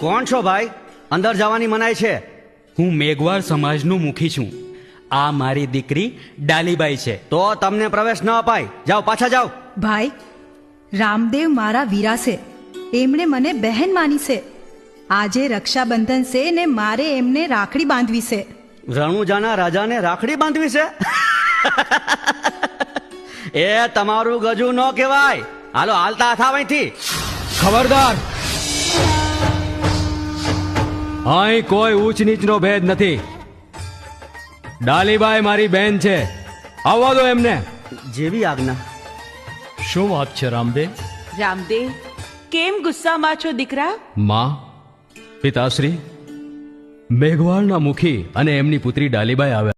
કોણ છો ભાઈ? અંદર જવાની મનાઈ છે. હું મેઘવાળ સમાજનું મુખી છું. આ મારી દીકરી ડાલીબાઈ છે. તો તમને પ્રવેશ ન અપાય. જાઓ, પાછા જાઓ. ભાઈ, રામદેવ મારા વીરા છે. એમણે મને બહેન માની છે. આજે રક્ષાબંધન છે ને મારે એમને રાખડી બાંધવી છે. રણુજાના રાજાને રાખડી બાંધવી છે? એ તમારું ગજુ ન કહેવાય. હાલો, હાલતા થાવ અહીંથી. ખબરદાર, અહીં કોઈ ઊંચ નીચનો ભેદ નથી. ડાલીબાઈ મારી બેન છે, આવવા દો એમને. જેવી આજ્ઞા. શું વાત છે રામદેવ? રામદેવ, કેમ ગુસ્સામાં છો દીકરા? માં, પિતાશ્રી, મેઘવાળના મુખી અને એમની પુત્રી ડાલીબાઈ આવ્યા.